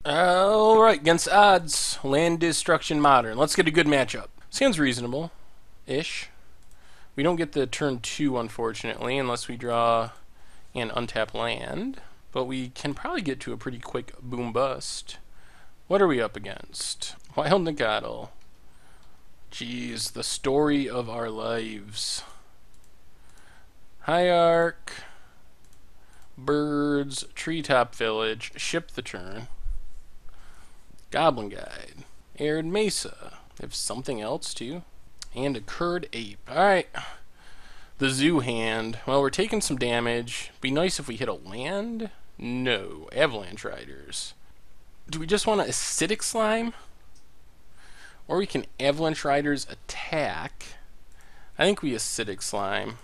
Alright, against odds, Land Destruction Modern. Let's get a good matchup. Sounds reasonable-ish. We don't get the turn 2, unfortunately, unless we draw and untap land. But we can probably get to a pretty quick boom bust. What are we up against? Wild Nagato. Jeez, the story of our lives. Hierarch, birds, treetop village, ship the turn. Goblin Guide, Arid Mesa. They have something else too. And a Curd Ape. Alright. The zoo hand. Well, we're taking some damage. Be nice if we hit a land. No. Avalanche Riders. Do we just want to Acidic Slime? Or we can Avalanche Riders attack. I think we Acidic Slime.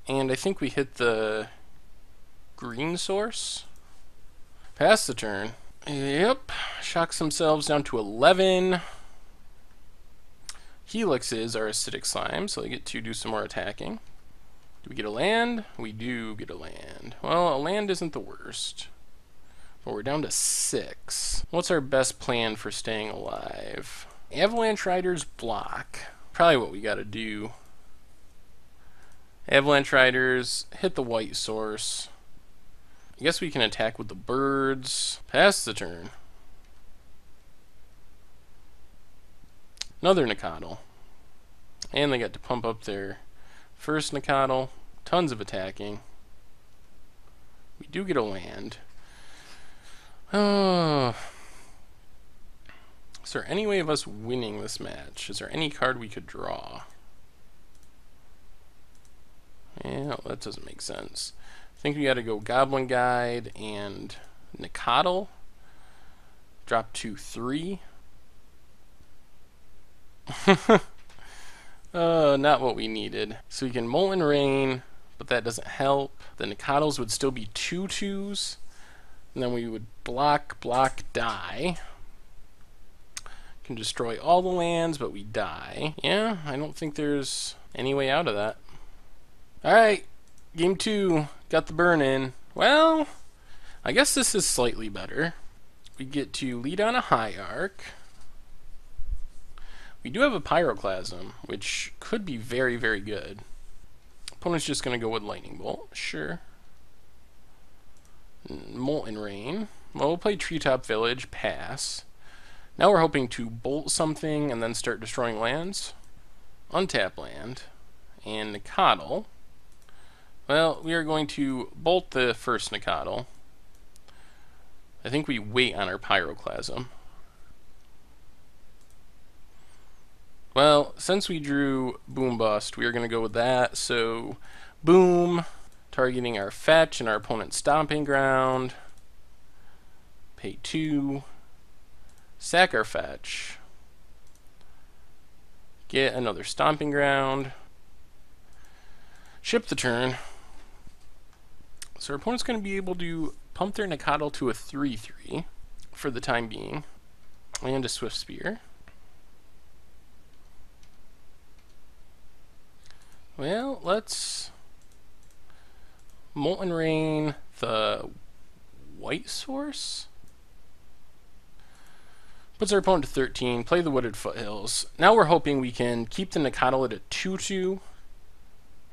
And I think we hit the green source. Pass the turn. Yep. Shocks themselves down to 11. Helixes are Acidic Slime, so they get to do some more attacking. Do we get a land? We do get a land. Well, a land isn't the worst. But we're down to 6. What's our best plan for staying alive? Avalanche Riders block. Probably what we gotta do. Avalanche Riders, hit the white source. I guess we can attack with the birds. Pass the turn. Another Nikatl. And they got to pump up their first Nikatl. Tons of attacking. We do get a land. Oh. Is there any way of us winning this match? Is there any card we could draw? Yeah, that doesn't make sense. I think we gotta go Goblin Guide and Nikatl. Drop to 3. Not what we needed. So we can Molten Rain, but that doesn't help. The Nikatls would still be 2/2s. And then we would block, die. Can destroy all the lands, but we die. Yeah, I don't think there's any way out of that. Alright, game 2. Got the burn in. Well, I guess this is slightly better. We get to lead on a Hierarch. We do have a Pyroclasm, which could be very, very good. Opponent's just going to go with Lightning Bolt. Sure. Molten Rain. Well, we'll play Treetop Village. Pass. Now we're hoping to bolt something and then start destroying lands. Untap land. And Nikatl. Well, we are going to bolt the first Nikatl. I think we wait on our Pyroclasm. Well, since we drew Boom Bust, we are going to go with that. So, Boom, targeting our fetch and our opponent's Stomping Ground. Pay 2. Sack our fetch. Get another Stomping Ground. Ship the turn. So our opponent's going to be able to pump their Nikatl to a 3/3 for the time being. And a Swift Spear. Well, let's Molten Rain the white source. Puts our opponent to 13, play the Wooded Foothills. Now we're hoping we can keep the Nikatl at a 2/2.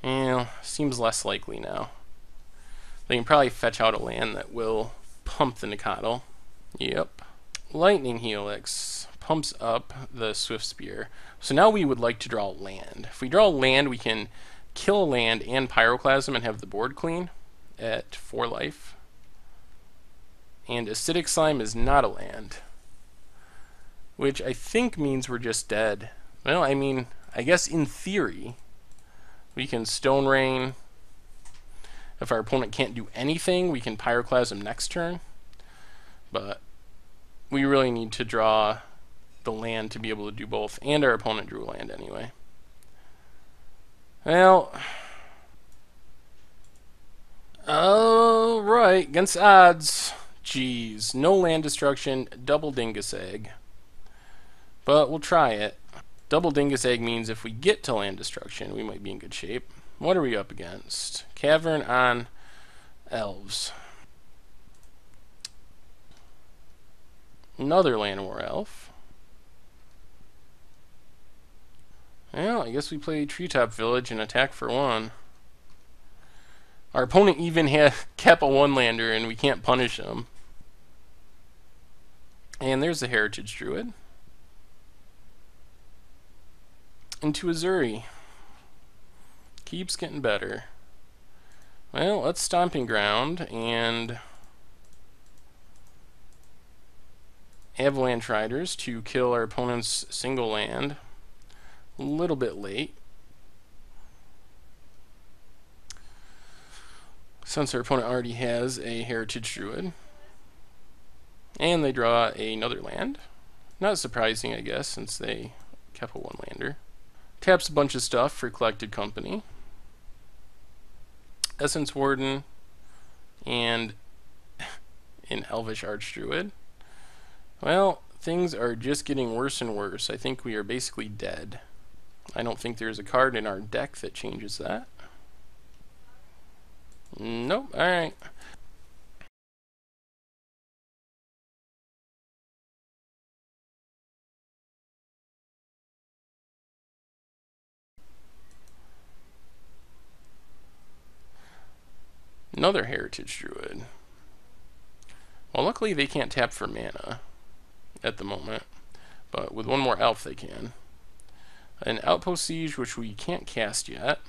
Yeah, seems less likely now. They can probably fetch out a land that will pump the Nikatl. Yep. Lightning Helix pumps up the Swift Spear. So now we would like to draw a land. If we draw a land, we can kill a land and Pyroclasm and have the board clean at 4 life. And Acidic Slime is not a land, which I think means we're just dead. Well, I mean, I guess in theory, we can Stone Rain. If our opponent can't do anything, we can Pyroclasm next turn. But we really need to draw the land to be able to do both. And our opponent drew a land anyway. Well, alright, against odds. Jeez, no land destruction, double Dingus Egg. But we'll try it. Double Dingus Egg means if we get to land destruction, we might be in good shape. What are we up against? Cavern on Elves. Another Llanowar Elf. Well, I guess we play Treetop Village and attack for 1. Our opponent even kept a 1-lander and we can't punish him. And there's the Heritage Druid. Into Azuri. Keeps getting better. Well, let's Stomping Ground and Avalanche Riders to kill our opponent's single land. A little bit late, since our opponent already has a Heritage Druid. And they draw another land. Not surprising, I guess, since they kept a 1-lander. Taps a bunch of stuff for Collected Company. Essence Warden and an Elvish Archdruid. Well, things are just getting worse and worse. I think we are basically dead. I don't think there's a card in our deck that changes that. Nope, alright. Another Heritage Druid. Well, luckily they can't tap for mana at the moment, but with one more elf they can. An Outpost Siege, which we can't cast yet.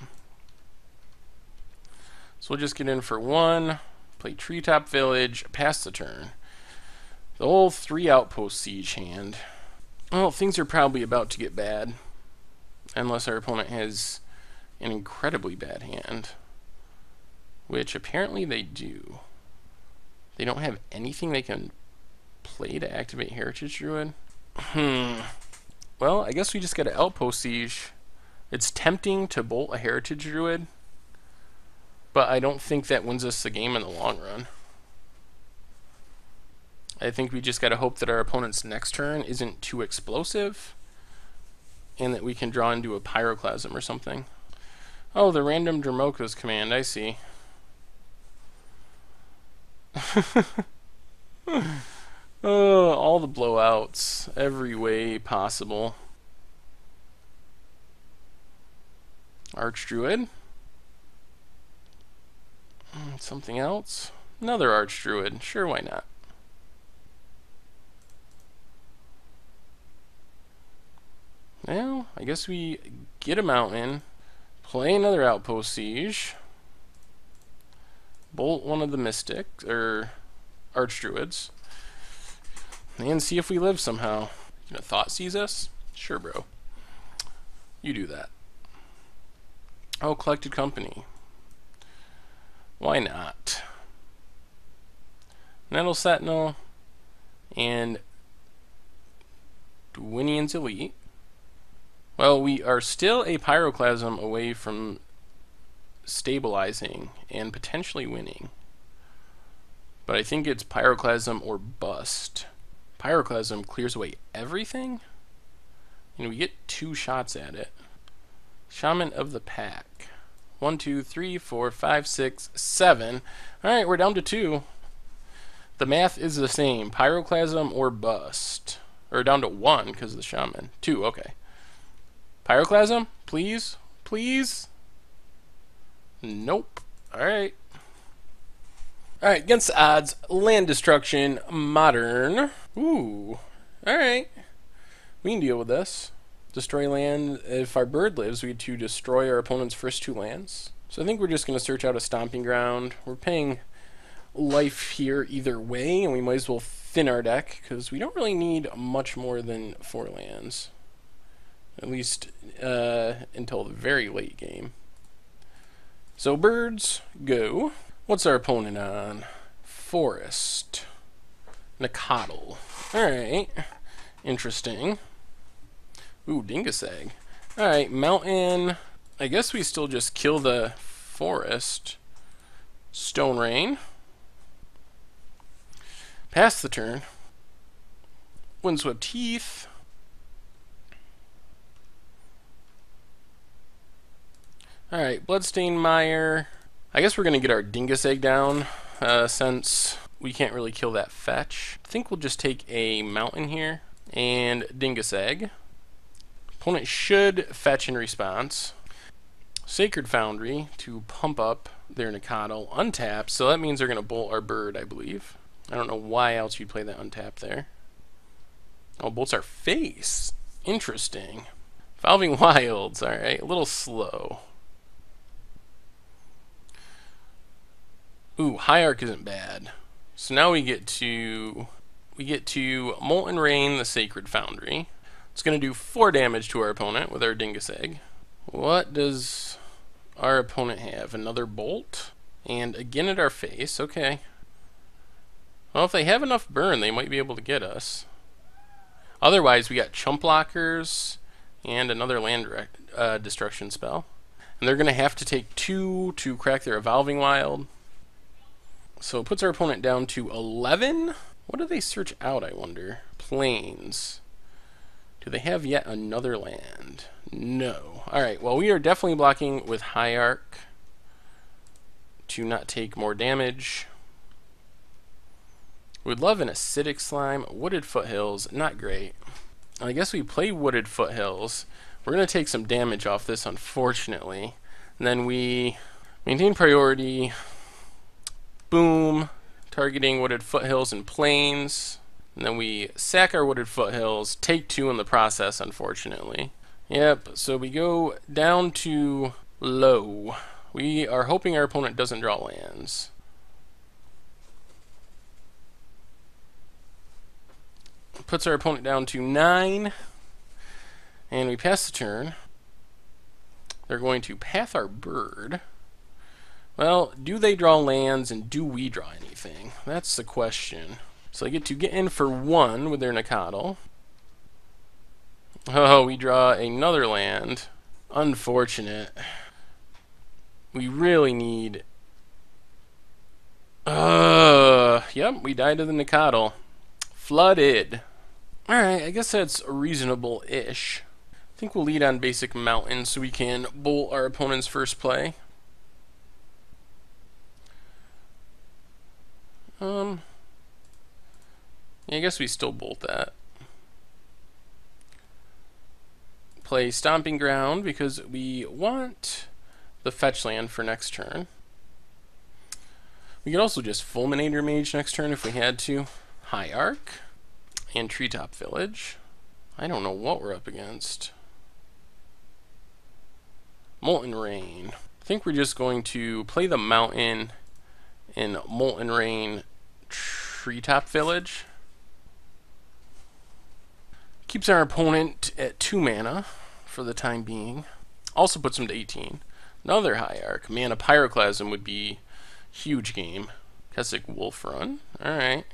So we'll just get in for 1, play Treetop Village, pass the turn. The whole 3 Outpost Siege hand. Well, things are probably about to get bad, unless our opponent has an incredibly bad hand, which apparently they do. They don't have anything they can play to activate Heritage Druid. Well, I guess we just got an Outpost Siege. It's tempting to bolt a Heritage Druid, but I don't think that wins us the game in the long run. I think we just gotta hope that our opponent's next turn isn't too explosive, and that we can draw into a Pyroclasm or something. Oh, the random Dramoka's command, I see. Oh, all the blowouts, every way possible. Archdruid. Something else? Another Archdruid. Sure, why not? Well, I guess we get a mountain, play another Outpost Siege, bolt one of the Mystics, or Archdruids, and see if we live somehow. You gonna Thought Seize us? Sure, bro. You do that. Oh, Collected Company. Why not? Nettle Sentinel and Dwinian's Elite. Well, we are still a Pyroclasm away from stabilizing and potentially winning. But I think it's Pyroclasm or bust. Pyroclasm clears away everything, and we get 2 shots at it. Shaman of the Pack. 1, 2, 3, 4, 5, 6, 7. Alright, we're down to 2. The math is the same. Pyroclasm or bust. Or down to 1 because of the Shaman. 2, okay. Pyroclasm? Please? Please? Nope. Alright. Alright, against the odds, land destruction, modern. Ooh. Alright. We can deal with this. Destroy land. If our bird lives, we get to destroy our opponent's first 2 lands. So I think we're just going to search out a Stomping Ground. We're paying life here either way, and we might as well thin our deck, because we don't really need much more than 4 lands. At least until the very late game. So birds, go. What's our opponent on? Forest. Nicottle. Alright. Interesting. Ooh, Dingus Egg. Alright, mountain. I guess we still just kill the forest. Stone Rain. Pass the turn. Windswept Heath. Alright, Bloodstained Mire. I guess we're going to get our Dingus Egg down, since we can't really kill that fetch. I think we'll just take a mountain here and Dingus Egg. Opponent should fetch in response. Sacred Foundry to pump up their Nicottle. Untap, so that means they're going to bolt our bird, I believe. I don't know why else you'd play that untap there. Oh, bolts our face. Interesting. Valving Wilds, alright, a little slow. Ooh, High Arc isn't bad. So now we get to Molten Rain the Sacred Foundry. It's going to do 4 damage to our opponent with our Dingus Egg. What does our opponent have? Another bolt? And again at our face, okay. Well, if they have enough burn, they might be able to get us. Otherwise, we got Chump Blockers and another land destruction spell. And they're going to have to take 2 to crack their Evolving Wild. So it puts our opponent down to 11. What do they search out, I wonder? Plains. Do they have yet another land? No. Alright, well, we are definitely blocking with High Arc to not take more damage. Would love an Acidic Slime. Wooded Foothills, not great. I guess we play Wooded Foothills. We're going to take some damage off this, unfortunately. And then we maintain priority. Boom. Targeting Wooded Foothills and Plains. And then we sack our Wooded Foothills. Take 2 in the process, unfortunately. Yep, so we go down to low. We are hoping our opponent doesn't draw lands. Puts our opponent down to 9. And we pass the turn. They're going to path our bird. Well, do they draw lands and do we draw anything? That's the question. So they get to get in for 1 with their Nicottle. Oh, we draw another land. Unfortunate. We really need... Yep, we died to the Nicottle. Flooded. Alright, I guess that's reasonable-ish. I think we'll lead on basic mountain so we can bolt our opponent's first play. Yeah, I guess we still bolt that. Play Stomping Ground because we want the fetch land for next turn. We could also just Fulminator Mage next turn if we had to. High Arc and Treetop Village. I don't know what we're up against. Molten Rain. I think we're just going to play the mountain in Molten Rain Treetop Village. Keeps our opponent at 2 mana for the time being. Also puts him to 18. Another High Arc. Man, a Pyroclasm would be huge game. Keswick Wolf Run. Alright.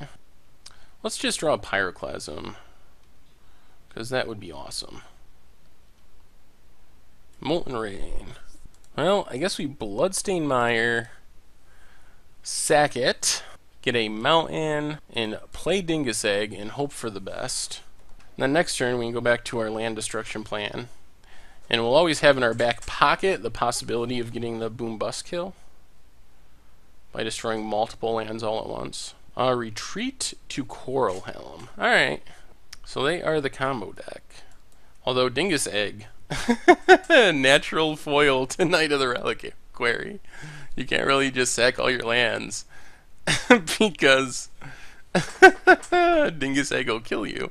Let's just draw a Pyroclasm, because that would be awesome. Molten Rain. Well, I guess we Bloodstain Mire, sack it, get a mountain, and play Dingus Egg and hope for the best. And then next turn we can go back to our land destruction plan. And we'll always have in our back pocket the possibility of getting the boom bust kill by destroying multiple lands all at once. Retreat to Coral Helm. Alright. So they are the combo deck. Although Dingus Egg. Natural foil to Knight of the Reliquary. You can't really just sack all your lands. Because Dingus Egg will kill you.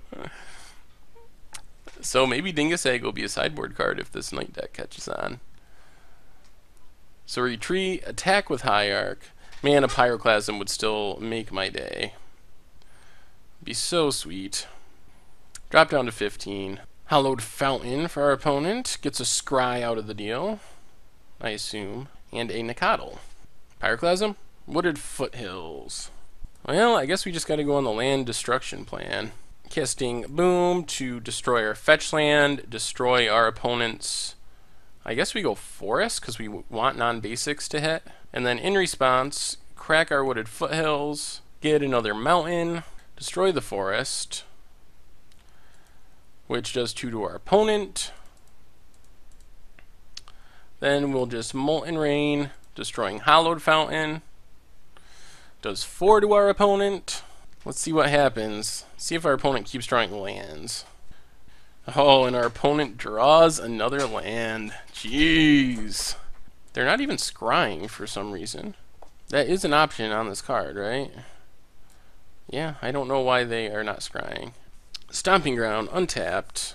So maybe Dingus Egg will be a sideboard card if this Knight deck catches on. So retreat, attack with High Arc. Man, a Pyroclasm would still make my day. Be so sweet. Drop down to 15. Hallowed Fountain for our opponent. Gets a Scry out of the deal, I assume. And a Nicottle. Pyroclasm? Wooded Foothills. Well, I guess we just gotta go on the land destruction plan. Casting Boom to destroy our fetch land, destroy our opponent's... I guess we go Forest, because we want non-basics to hit. And then in response, crack our Wooded Foothills, get another mountain, destroy the forest, which does 2 to our opponent. Then we'll just Molten Rain, destroying Hallowed Fountain. Does 4 to our opponent. Let's see what happens. See if our opponent keeps drawing lands. Oh, and our opponent draws another land. Jeez. They're not even scrying for some reason. That is an option on this card, right? Yeah, I don't know why they are not scrying. Stomping Ground, untapped,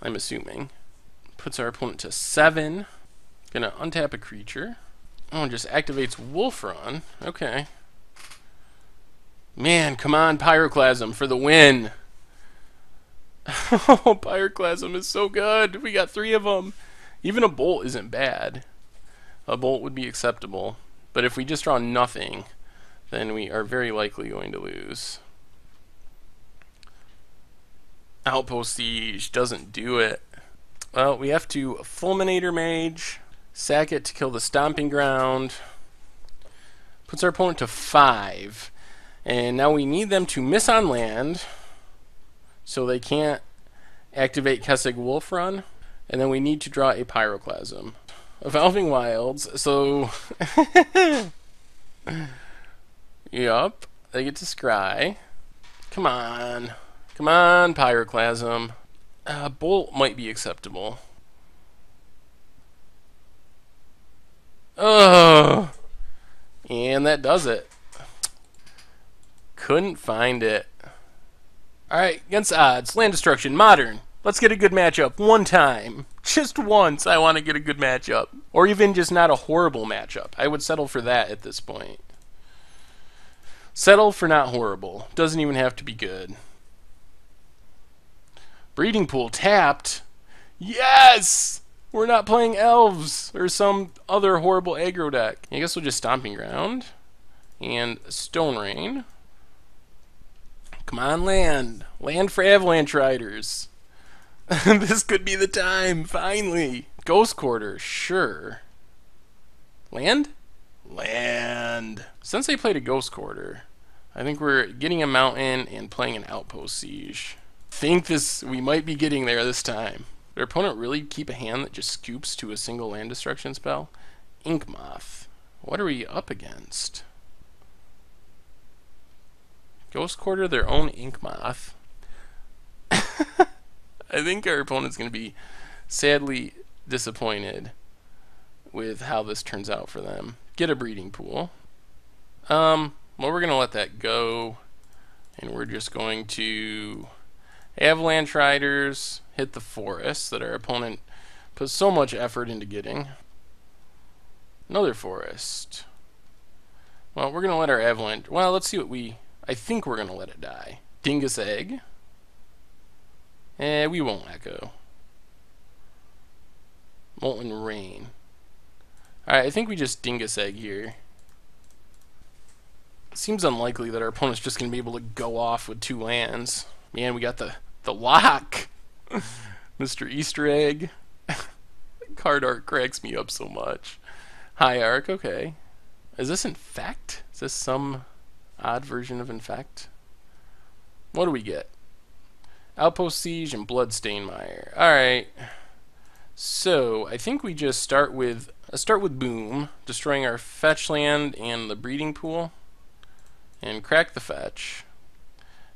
I'm assuming. Puts our opponent to 7. Gonna untap a creature. Oh, and just activates Wolf Run. Okay. Man, come on, Pyroclasm for the win. Oh, Pyroclasm is so good. We got 3 of them. Even a Bolt isn't bad. A Bolt would be acceptable. But if we just draw nothing, then we are very likely going to lose. Outpost Siege doesn't do it. Well, we have to Fulminator Mage, sack it to kill the Stomping Ground. Puts our opponent to 5. And now we need them to miss on land, so they can't activate Kessig Wolf Run. And then we need to draw a Pyroclasm. Evolving Wilds, so... Yup, they get to scry. Come on. Come on, Pyroclasm. Bolt might be acceptable. Ugh. And that does it. Couldn't find it. Alright, against odds. Land Destruction, Modern. Let's get a good matchup one time. Just once I want to get a good matchup. Or even just not a horrible matchup. I would settle for that at this point. Settle for not horrible. Doesn't even have to be good. Breeding Pool tapped. Yes! We're not playing elves or some other horrible aggro deck. I guess we'll just Stomping Ground. And Stone Rain. Come on, land. Land for Avalanche Riders. This could be the time, finally. Ghost Quarter, sure. Land? Land. Since they played a Ghost Quarter, I think we're getting a mountain and playing an Outpost Siege. We might be getting there this time. Their opponent really keep a hand that just scoops to a single land destruction spell? Ink Moth. What are we up against? Ghost Quarter, their own Ink Moth. I think our opponent's going to be sadly disappointed with how this turns out for them. Get a Breeding Pool. Well, we're going to let that go. And we're just going to Avalanche Riders, hit the forest that our opponent put so much effort into getting. Another forest. Well, we're going to let our Avalanche... Well, let's see what we... I think we're going to let it die. Dingus Egg. We won't echo. Molten Rain. Alright, I think we just Dingus Egg here. Seems unlikely that our opponent's just going to be able to go off with 2 lands. Man, we got the lock. Mr. Easter Egg. Card art cracks me up so much. High Arc, okay. Is this Infect? Is this some odd version of Infect? What do we get? Outpost Siege and Bloodstain Mire. Alright. So, I think we just start with Boom, destroying our fetch land and the Breeding Pool. And crack the fetch.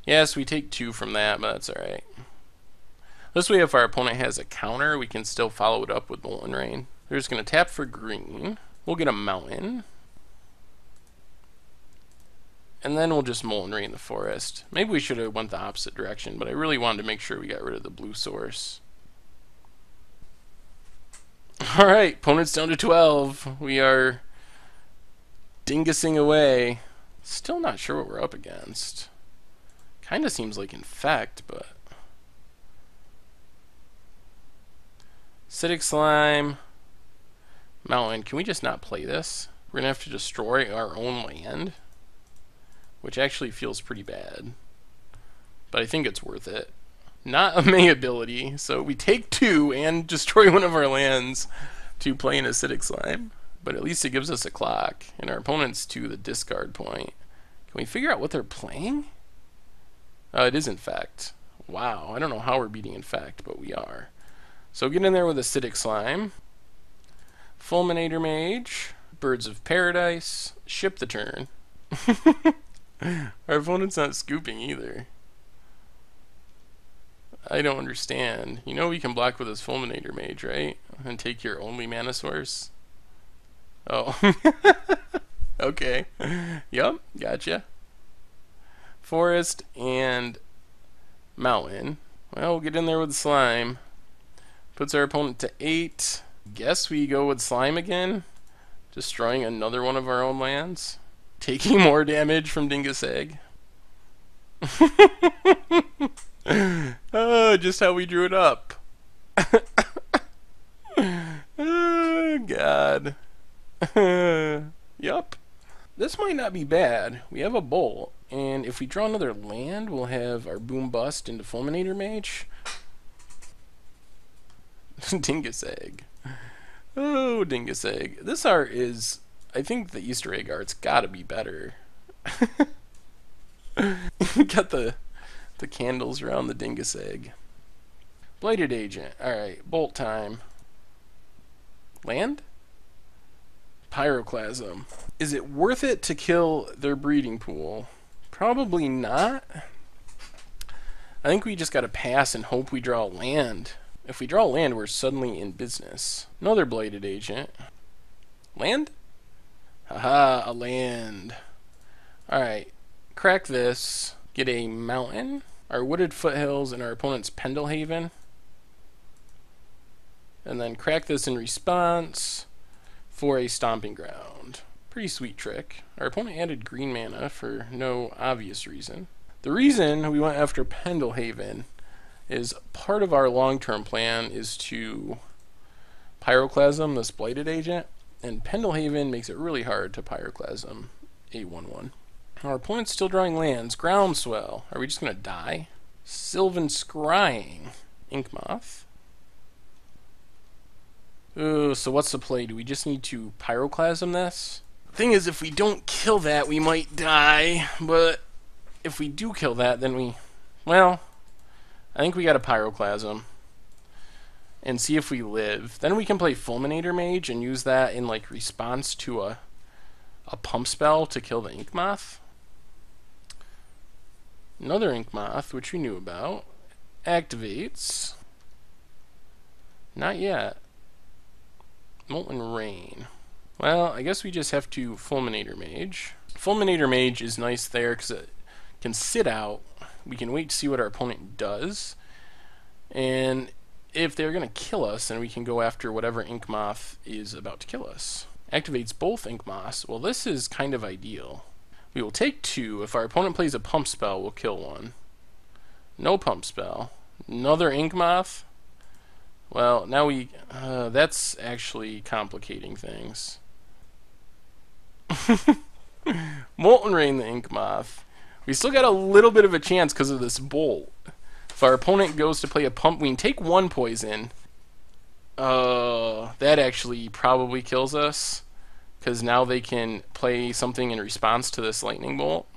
Yes, we take 2 from that, but that's alright. This way, if our opponent has a counter, we can still follow it up with Molten Rain. They're just going to tap for green. We'll get a mountain. And then we'll just Molten Rain the forest. Maybe we should have went the opposite direction, but I really wanted to make sure we got rid of the blue source. Alright, opponent's down to 12. We are dingusing away. Still not sure what we're up against. Kinda seems like Infect, but... Acidic Slime. Mountain. Can we just not play this? We're gonna have to destroy our own land. Which actually feels pretty bad. But I think it's worth it. Not a May ability, so we take 2 and destroy one of our lands to play an Acidic Slime. But at least it gives us a clock, and our opponent's to the discard point. Can we figure out what they're playing? It is Infect. Wow, I don't know how we're beating Infect, but we are. So get in there with Acidic Slime. Fulminator Mage. Birds of Paradise. Ship the turn. Our opponent's not scooping either. I don't understand. You know we can block with his Fulminator Mage, right? And take your only mana source? Oh. Okay. Yup, gotcha. Forest and mountain. Well, we'll get in there with slime. Puts our opponent to 8. Guess we go with slime again. Destroying another one of our own lands. Taking more damage from Dingus Egg. Oh, just how we drew it up. Oh, God. Yup. This might not be bad. We have a bolt, and if we draw another land, we'll have our boom bust into Fulminator Mage. Dingus Egg. Oh, Dingus Egg. This art is, I think the Easter egg art's gotta be better. Got the candles around the Dingus Egg. Blighted Agent. Alright, bolt time. Land? Pyroclasm. Is it worth it to kill their breeding pool? Probably not. I think we just gotta pass and hope we draw a land. If we draw a land, we're suddenly in business. Another Blighted Agent. Land? Haha, a land. Alright, crack this. Get a mountain. Our Wooded Foothills and our opponent's Pendelhaven. And then crack this in response for a Stomping Ground. Pretty sweet trick. Our opponent added green mana for no obvious reason. The reason we went after Pendelhaven is part of our long-term plan is to Pyroclasm this Blighted Agent, and Pendelhaven makes it really hard to Pyroclasm a 1/1. Our opponent's still drawing lands. Groundswell. Are we just going to die? Sylvan Scrying. Inkmoth. Ooh, so what's the play? Do we just need to Pyroclasm this? Thing is, if we don't kill that, we might die. But if we do kill that, then we... Well, I think we got to Pyroclasm. And see if we live. Then we can play Fulminator Mage and use that in like response to a pump spell to kill the Inkmoth. Another Inkmoth, which we knew about, activates. Not yet. Molten Rain. Well, I guess we just have to Fulminator Mage. Fulminator Mage is nice there because it can sit out. We can wait to see what our opponent does. And if they're going to kill us, then we can go after whatever Inkmoth is about to kill us. Activates both Inkmoths. Well, this is kind of ideal. We will take 2. If our opponent plays a pump spell, we'll kill 1. No pump spell. Another Inkmoth. Well, now we... that's actually complicating things. Molten Rain the Inkmoth. We still got a little bit of a chance because of this bolt. If our opponent goes to play a pump, we can take 1 poison. That actually probably kills us. Because now they can play something in response to this lightning bolt.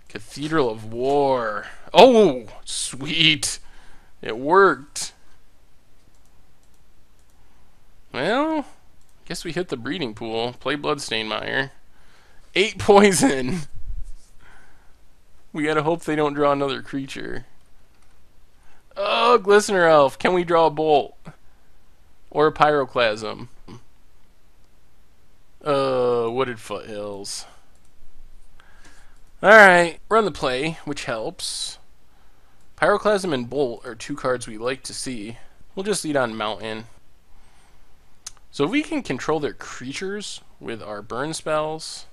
Cathedral of War. Oh, sweet. It worked. Well, guess we hit the breeding pool. Play Bloodstained Mire. 8 poison. We gotta hope they don't draw another creature. Oh, Glistener Elf. Can we draw a bolt? Or a Pyroclasm? Wooded Foothills. Alright, we're on the play, which helps. Pyroclasm and Bolt are 2 cards we like to see. We'll just lead on Mountain. So if we can control their creatures with our burn spells.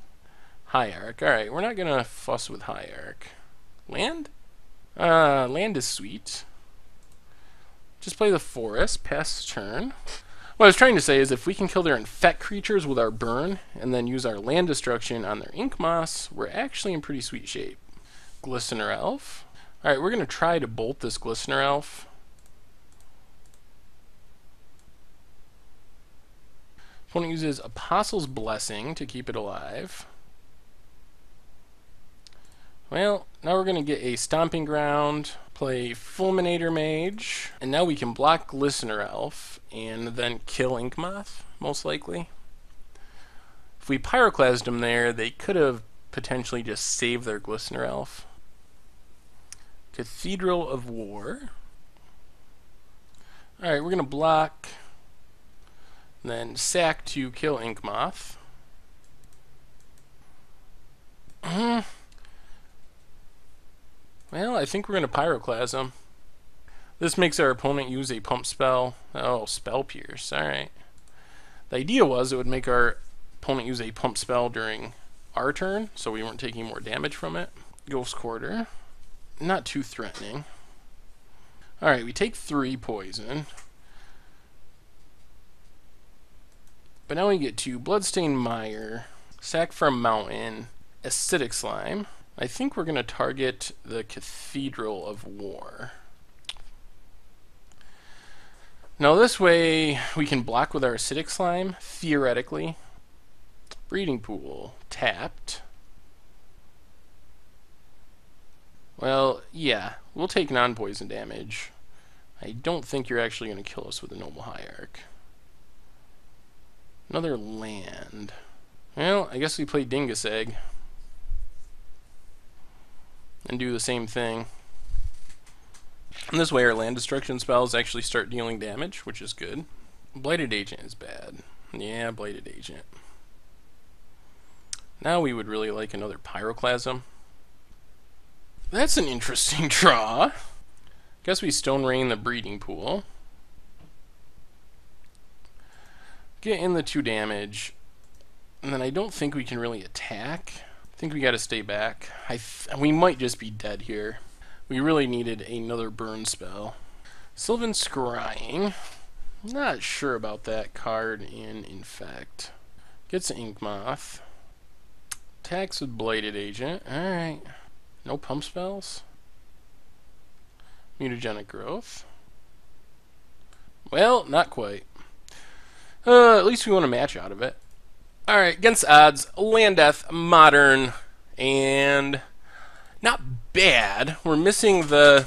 Hierarch. Alright, we're not going to fuss with Hierarch. Land? Land is sweet. Just play the Forest, pass the turn. What I was trying to say is if we can kill their infect creatures with our burn and then use our land destruction on their Inkmoths, we're actually in pretty sweet shape. Glistener Elf. Alright, we're going to try to bolt this Glistener Elf. Opponent uses Apostle's Blessing to keep it alive. Well, now we're going to get a Stomping Ground, play Fulminator Mage, and now we can block Glistener Elf and then kill Inkmoth, most likely. If we Pyroclasmed them there, they could have potentially just save their Glistener Elf. Cathedral of War. Alright, we're going to block. Then sack to kill Inkmoth. Well, I think we're going to Pyroclasm. This makes our opponent use a pump spell. Oh, Spell Pierce. Alright. The idea was it would make our opponent use a pump spell during our turn, so we weren't taking more damage from it. Ghost Quarter. Not too threatening. Alright, we take 3 poison. But now we get to Bloodstained Mire, sack from Mountain, Acidic Slime. I think we're going to target the Cathedral of War. Now this way we can block with our Acidic Slime, theoretically. Breeding Pool, tapped. Well, yeah, we'll take non-poison damage. I don't think you're actually going to kill us with a Noble Hierarch. Another land. Well, I guess we play Dingus Egg. And do the same thing. And this way our land destruction spells actually start dealing damage, which is good. Blighted Agent is bad. Yeah, Blighted Agent. Now we would really like another Pyroclasm. That's an interesting draw. Guess we Stone Rain the Breeding Pool. Get in the 2 damage. And then I don't think we can really attack. I think we gotta stay back. We might just be dead here. We really needed another burn spell. Sylvan Scrying. Not sure about that card in Infect. Gets Inkmoth. Attacks with Blighted Agent. Alright. No pump spells. Mutagenic Growth. Well, not quite. At least we want a match out of it. Alright, against odds, Land Death, Modern, and not bad. We're missing the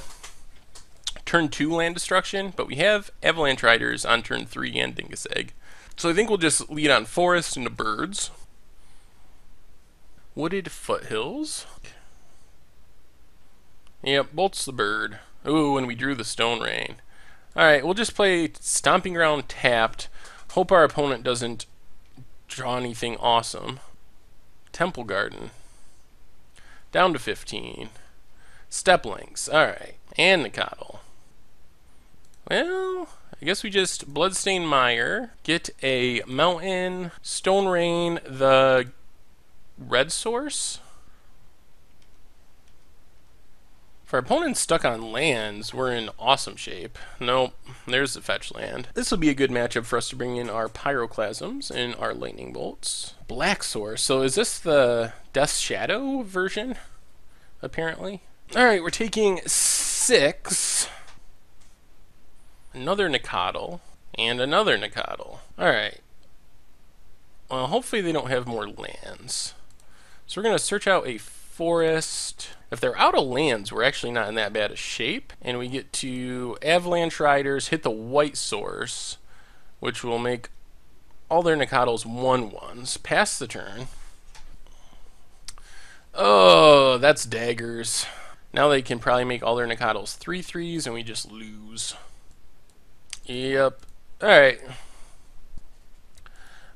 turn 2 land destruction, but we have Avalanche Riders on turn 3 and Dingus Egg. So I think we'll just lead on Forest into Birds. Wooded Foothills. Yep, Bolts the Bird. Ooh, and we drew the Stone Rain. Alright, we'll just play Stomping Ground tapped. Hope our opponent doesn't draw anything awesome. Temple Garden. Down to 15. Steplinks. Alright. And Nicodle. Well, I guess we just Bloodstained Mire. Get a Mountain. Stone Rain the red source. If our opponent's stuck on lands, we're in awesome shape. Nope, there's the fetch land. This will be a good matchup for us to bring in our Pyroclasms and our Lightning Bolts. Black Source. So is this the Death's Shadow version? Apparently. Alright, we're taking 6. Another Nicodle. And another Nicodle. Alright. Well, hopefully they don't have more lands. So we're going to search out a forest. If they're out of lands, we're actually not in that bad a shape. And we get to Avalanche Riders, hit the white source, which will make all their Nicodles 1/1s. Pass the turn. Oh, that's daggers. Now they can probably make all their Nicodles 3/3s, and we just lose. Yep. Alright.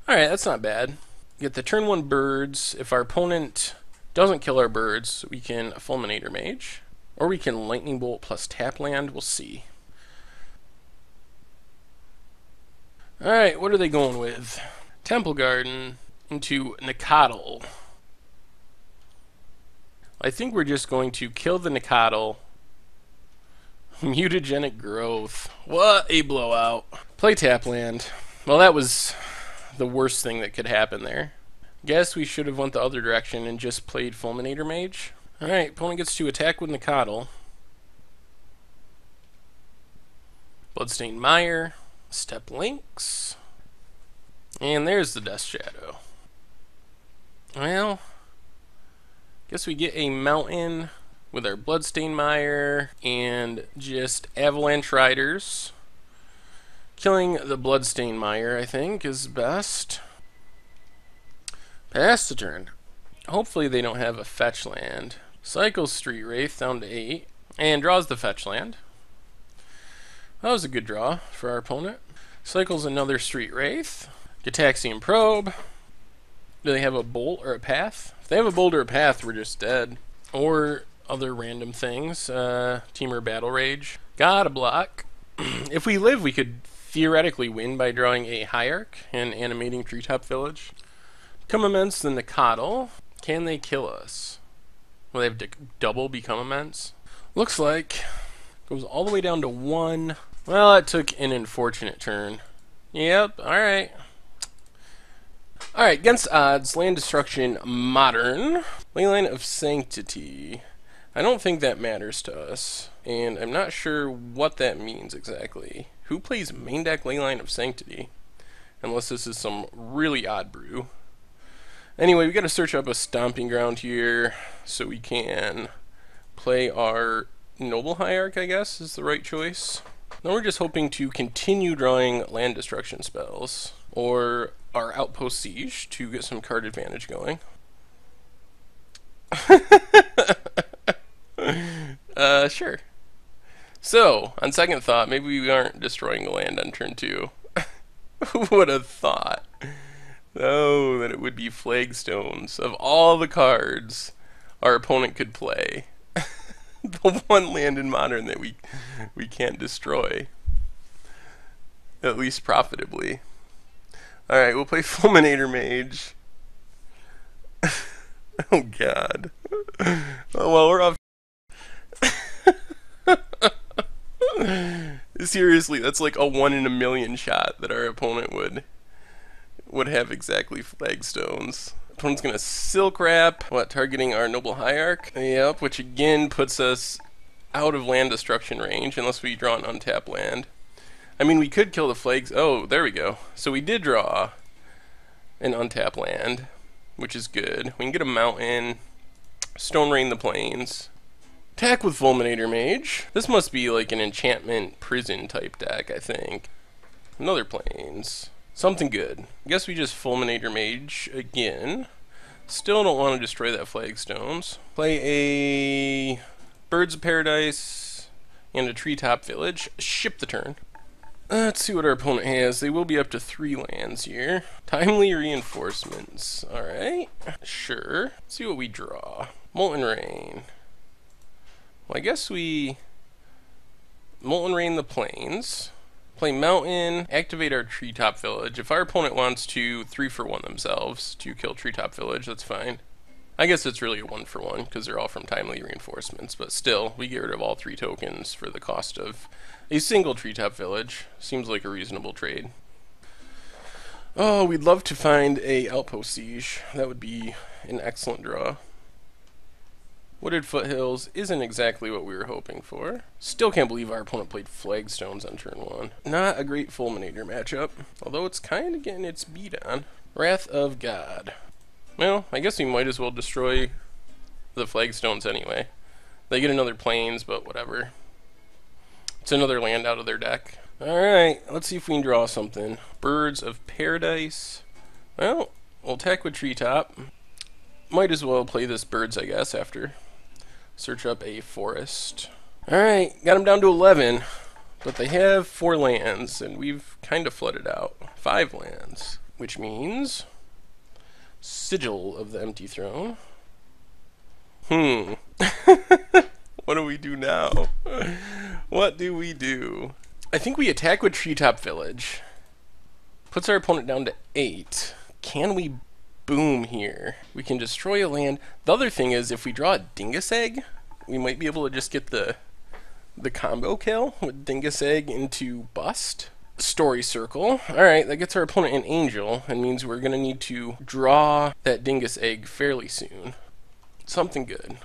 Alright, that's not bad. Get the turn 1 birds. If our opponent doesn't kill our birds, we can Fulminator Mage. Or we can Lightning Bolt plus tap land. We'll see. Alright, what are they going with? Temple Garden into Nicodle. I think we're just going to kill the Nicodle. Mutagenic Growth. What a blowout. Play tap land. Well, that was the worst thing that could happen there. Guess we should have went the other direction and just played Fulminator Mage. Alright, opponent gets to attack with Nicodle. Bloodstained Mire. Step Links. And there's the Death Shadow. Well, guess we get a Mountain with our Bloodstained Mire and just Avalanche Riders. Killing the Bloodstained Mire, I think, is best. Pass the turn. Hopefully they don't have a fetch land. Cycles Street Wraith down to 8, and draws the fetch land. That was a good draw for our opponent. Cycles another Street Wraith. Gitaxian Probe. Do they have a Bolt or a Path? If they have a Bolt or a Path, we're just dead. Or other random things. Temur Battle Rage. Gotta block. If we live, we could theoretically win by drawing a Hierarch and animating Treetop Village. Become Immense, then the Coddle. Can they kill us? Will they have to double Become Immense? Looks like goes all the way down to 1. Well, that took an unfortunate turn. Yep, alright. Alright, against odds, Land Destruction Modern. Leyline of Sanctity. I don't think that matters to us, and I'm not sure what that means exactly. Who plays main deck Leyline of Sanctity? Unless this is some really odd brew. Anyway, we gotta search up a stomping ground here so we can play our Noble Hierarch, I guess, is the right choice. Now we're just hoping to continue drawing land destruction spells, or our Outpost Siege to get some card advantage going. Sure. So, on second thought, maybe we aren't destroying the land on turn 2. Who would have thought? Oh, that it would be Flagstones. Of all the cards our opponent could play, the one land in Modern that we can't destroy. At least profitably. Alright, we'll play Fulminator Mage. Oh god. Oh, well, we're off. Seriously, that's like a 1 in a million shot that our opponent would have exactly Flagstones. Opponent's gonna Silk Wrap, targeting our Noble Hierarch. Yep, which again puts us out of land destruction range unless we draw an untapped land. I mean, we could kill the flags. Oh, there we go. So we did draw an untapped land, which is good. We can get a mountain, Stone Rain the Plains. Attack with Fulminator Mage. This must be like an enchantment prison type deck, I think. Another Plains. Something good. I guess we just Fulminator Mage again. Still don't want to destroy that Flagstones. Play a Birds of Paradise and a Treetop Village. Ship the turn. Let's see what our opponent has. They will be up to 3 lands here. Timely Reinforcements. Alright. Sure. Let's see what we draw. Molten Rain. Well, I guess we Molten Rain the Plains. Play Mountain, activate our Treetop Village. If our opponent wants to 3-for-1 themselves to kill Treetop Village, that's fine. I guess it's really a 1-for-1 because they're all from Timely Reinforcements, but still, we get rid of all 3 tokens for the cost of a single Treetop Village. Seems like a reasonable trade. Oh, we'd love to find a Outpost Siege. That would be an excellent draw. Wooded Foothills isn't exactly what we were hoping for. Still can't believe our opponent played Flagstones on turn 1. Not a great Fulminator matchup, although it's kind of getting its beat on. Wrath of God. Well, I guess we might as well destroy the Flagstones anyway. They get another Plains, but whatever. It's another land out of their deck. Alright, let's see if we can draw something. Birds of Paradise. Well, we'll attack with Treetop. Might as well play this Birds, I guess, after. Search up a forest. Alright, got them down to 11. But they have 4 lands, and we've kind of flooded out 5 lands. Which means Sigil of the Empty Throne. What do we do now? What do we do? I think we attack with Treetop Village. Puts our opponent down to 8. Can we boom here? We can destroy a land. The other thing is, if we draw a Dingus Egg, we might be able to just get the combo kill with Dingus Egg into Bust. Story Circle. Alright, that gets our opponent an Angel, and means we're going to need to draw that Dingus Egg fairly soon. Something good.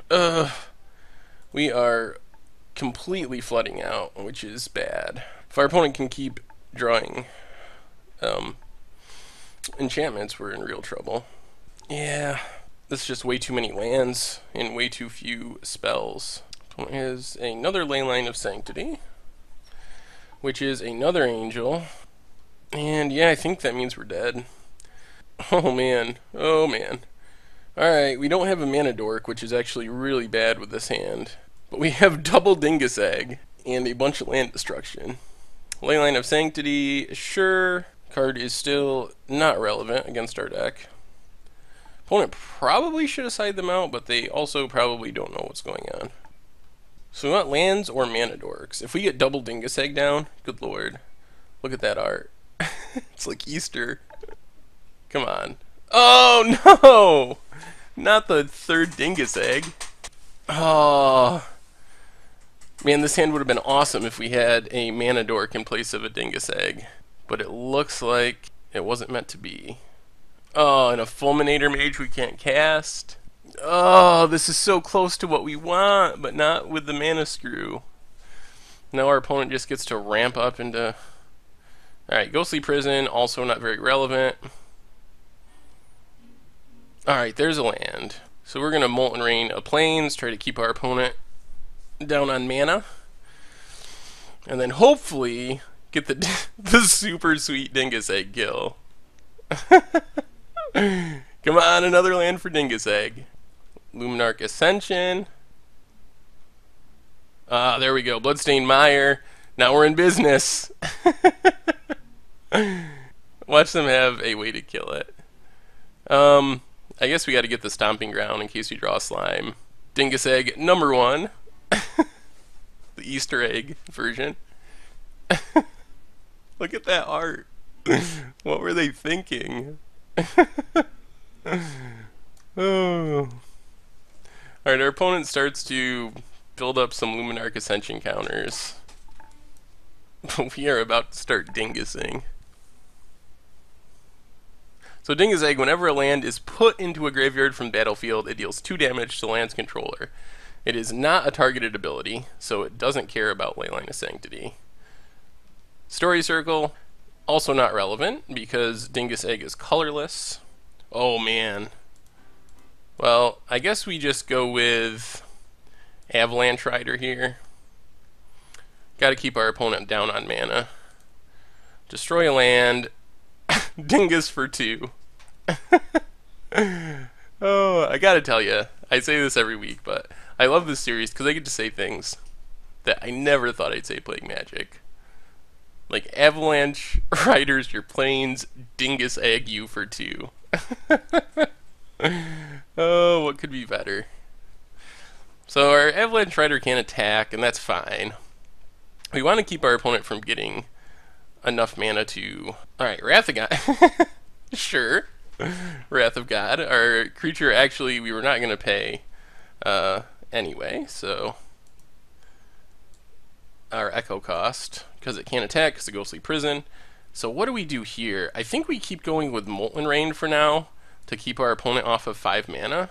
We are completely flooding out, which is bad. If our opponent can keep drawing enchantments, we're in real trouble. Yeah, this is just way too many lands and way too few spells. Opponent has another Leyline of Sanctity, which is another Angel. And yeah, I think that means we're dead. Oh man, oh man. Alright, we don't have a mana dork, which is actually really bad with this hand. But we have double Dingus Egg and a bunch of land destruction. Leyline of Sanctity, sure. Card is still not relevant against our deck. Opponent probably should have sided them out, but they also probably don't know what's going on. So we want lands or mana dorks. If we get double Dingus Egg down, good lord. Look at that art. It's like Easter. Come on. Oh no! Not the third Dingus Egg. Oh. Man, this hand would have been awesome if we had a mana dork in place of a Dingus Egg. But it looks like it wasn't meant to be. Oh, and a Fulminator Mage we can't cast. Oh, this is so close to what we want, but not with the mana screw. Now our opponent just gets to ramp up into... Alright, Ghostly Prison, also not very relevant. Alright, there's a land. So we're going to Molten Rain a Plains, try to keep our opponent down on mana. And then hopefully get the super sweet Dingus Egg kill. Come on, another land for Dingus Egg. Luminarch Ascension. Ah, there we go. Bloodstained Mire. Now we're in business. Watch them have a way to kill it. I guess we got to get the Stomping Ground in case we draw Slime. Dingus Egg number 1. The Easter egg version. Look at that art. What were they thinking? Oh. Alright, our opponent starts to build up some Luminarch Ascension counters. We are about to start dingusing. So Dingus Egg, whenever a land is put into a graveyard from the battlefield, it deals 2 damage to the land's controller. It is not a targeted ability, so it doesn't care about Leyline of Sanctity. Story Circle, also not relevant, because Dingus Egg is colorless. Oh man. Well, I guess we just go with Avalanche Rider here. Gotta keep our opponent down on mana. Destroy a land. Dingus for 2. Oh, I gotta tell you, I say this every week, but I love this series because I get to say things that I never thought I'd say playing Magic. Like Avalanche Riders your Plains, Dingus Egg you for 2. Oh, what could be better? So our Avalanche Rider can't attack, and that's fine. We want to keep our opponent from getting enough mana to... Alright, Wrath of God. Sure. Wrath of God. Our creature, actually, we were not going to pay anyway, so... Our Echo cost, because it can't attack, because of Ghostly Prison. So what do we do here? I think we keep going with Molten Rain for now, to keep our opponent off of 5 mana.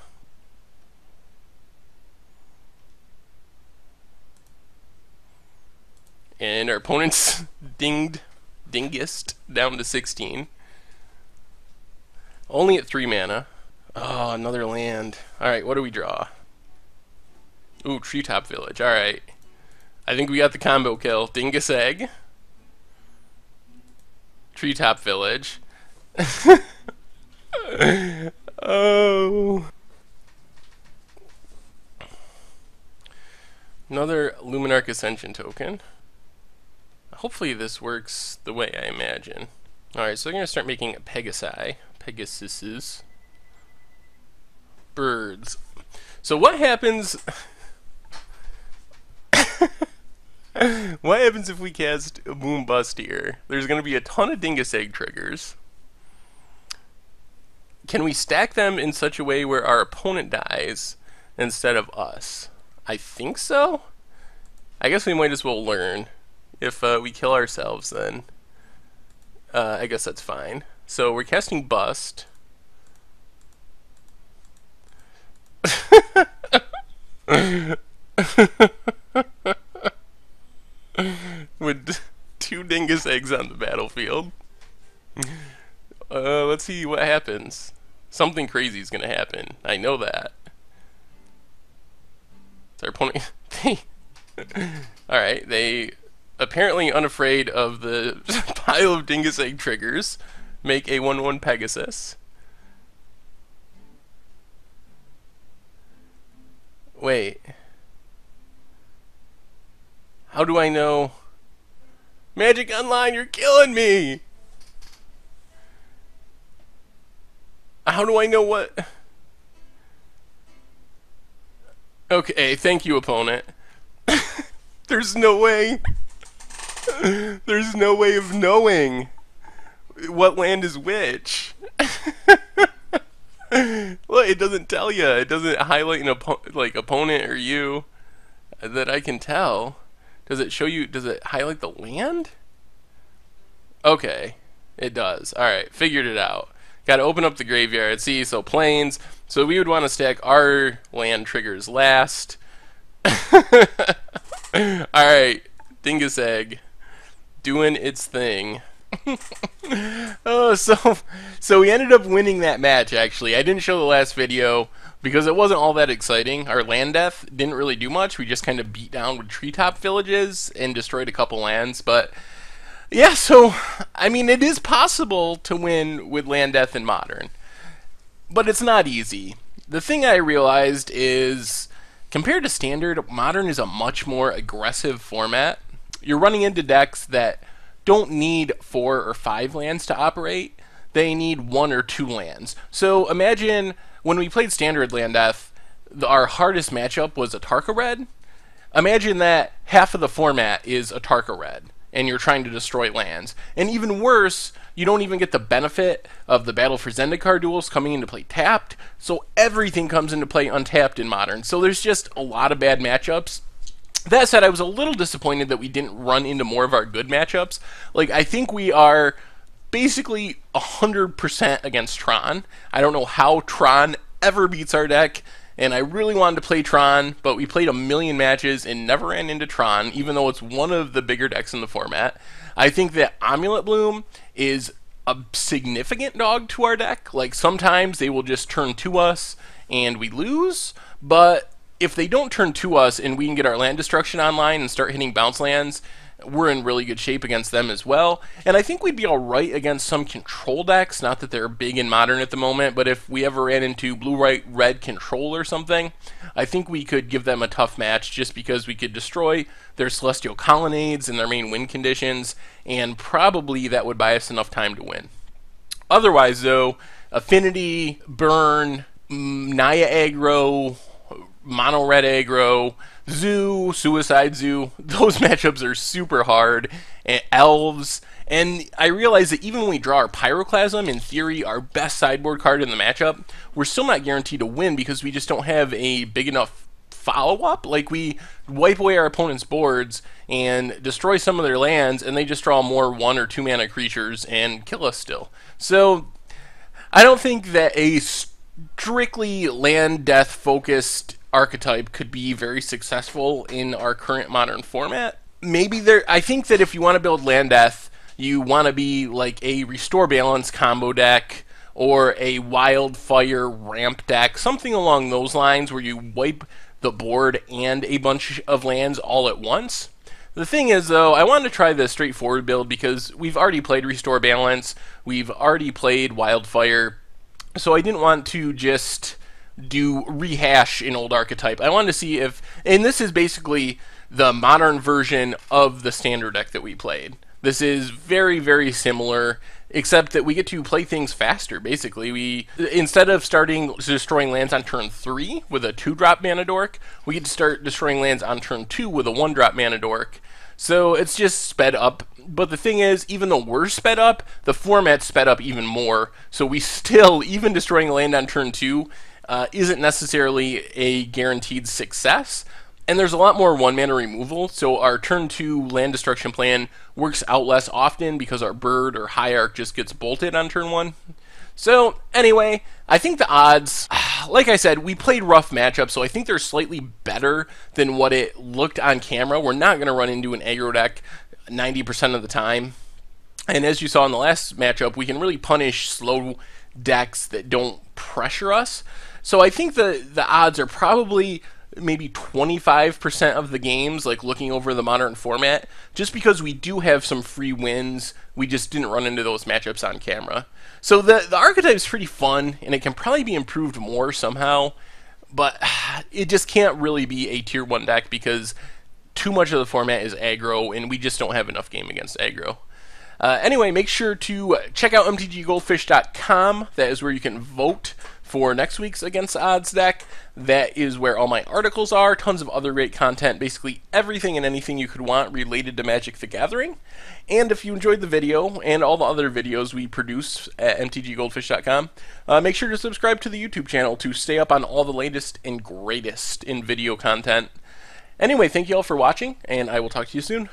And our opponent's dingest down to 16. Only at 3 mana. Oh, another land. Alright, what do we draw? Ooh, Treetop Village. Alright. I think we got the combo kill. Dingus Egg. Treetop Village. Oh. Another Luminarch Ascension token. Hopefully this works the way I imagine. Alright, so I'm going to start making Pegasuses. Birds. So what happens... What happens if we cast a Boom Bust here? There's going to be a ton of Dingus Egg triggers. Can we stack them in such a way where our opponent dies instead of us? I think so. I guess we might as well learn. If we kill ourselves, then I guess that's fine. So we're casting Bust. With 2 Dingus Eggs on the battlefield. Let's see what happens. Something crazy is going to happen. I know that. Their opponent... Alright, they... apparently unafraid of the pile of Dingus Egg triggers, make a 1/1 Pegasus. Wait. How do I know? Magic Online, you're killing me! How do I know what? Okay, thank you, opponent. There's no way. There's no way of knowing what land is which. Well, it doesn't tell you. It doesn't highlight an opponent or you that I can tell. Does it show you? Does it highlight the land? Okay, it does. All right, figured it out. Got to open up the graveyard. See, so plains. So we would want to stack our land triggers last. All right, Dingus Egg doing its thing. Oh, so we ended up winning that match. Actually, I didn't show the last video because it wasn't all that exciting. Our land death didn't really do much. We just kind of beat down with treetop villages and destroyed a couple lands. But yeah, so I mean, it is possible to win with land death in Modern, but it's not easy. The thing I realized is, compared to Standard, Modern is a much more aggressive format. You're running into decks that don't need 4 or 5 lands to operate. They need 1 or 2 lands. So imagine when we played Standard Land Death, our hardest matchup was a Tarka Red. Imagine that half of the format is a Tarka Red, and you're trying to destroy lands. And even worse, you don't even get the benefit of the Battle for Zendikar duels coming into play tapped, so everything comes into play untapped in Modern. So there's just a lot of bad matchups. That said, I was a little disappointed that we didn't run into more of our good matchups. Like, I think we are basically 100% against Tron. I don't know how Tron ever beats our deck, and I really wanted to play Tron, but we played a million matches and never ran into Tron, even though it's one of the bigger decks in the format. I think that Amulet Bloom is a significant dog to our deck. Like, sometimes they will just turn to us and we lose, but if they don't turn to us and we can get our land destruction online and start hitting bounce lands, we're in really good shape against them as well. And I think we'd be alright against some control decks, not that they're big in Modern at the moment, but if we ever ran into blue-white-red control or something, I think we could give them a tough match just because we could destroy their Celestial Colonnades and their main win conditions, and probably that would buy us enough time to win. Otherwise, though, Affinity, Burn, Naya aggro, Mono Red aggro, Zoo, Suicide Zoo, those matchups are super hard, and Elves, and I realize that even when we draw our Pyroclasm, in theory, our best sideboard card in the matchup, we're still not guaranteed to win because we just don't have a big enough follow-up. Like, we wipe away our opponent's boards and destroy some of their lands, and they just draw more 1 or 2 mana creatures and kill us still. So, I don't think that a strictly land death focused archetype could be very successful in our current Modern format. Maybe I think that if you want to build land death, you want to be like a Restore Balance combo deck or a Wildfire ramp deck, something along those lines where you wipe the board and a bunch of lands all at once. The thing is, though, I wanted to try the straightforward build because we've already played Restore Balance, we've already played Wildfire, so I didn't want to just rehash an old archetype. I wanted to see if, and this is basically the Modern version of the Standard deck that we played. This is very, very similar, except that we get to play things faster, basically. Instead of starting destroying lands on turn 3 with a 2-drop Mana Dork, we get to start destroying lands on turn 2 with a 1-drop Mana Dork. So it's just sped up. But the thing is, even though we're sped up, the format's sped up even more. So we still, even destroying a land on turn 2, isn't necessarily a guaranteed success. And there's a lot more 1-mana removal, so our turn 2 land destruction plan works out less often because our bird or hierarch just gets bolted on turn 1. So anyway, I think the odds, like I said, we played rough matchups, so I think they're slightly better than what it looked on camera. We're not going to run into an aggro deck 90% of the time. And as you saw in the last matchup, we can really punish slow decks that don't pressure us. So I think the odds are probably maybe 25% of the games, like looking over the Modern format, just because we do have some free wins. We just didn't run into those matchups on camera. So the archetype is pretty fun, and it can probably be improved more somehow. but it just can't really be a tier 1 deck because too much of the format is aggro, and we just don't have enough game against aggro. Anyway, make sure to check out mtggoldfish.com. That is where you can vote for next week's Against Odds deck. That is where all my articles are, tons of other great content, basically everything and anything you could want related to Magic the Gathering. And if you enjoyed the video and all the other videos we produce at mtggoldfish.com, make sure to subscribe to the YouTube channel to stay up on all the latest and greatest in video content. Anyway, thank you all for watching, and I will talk to you soon.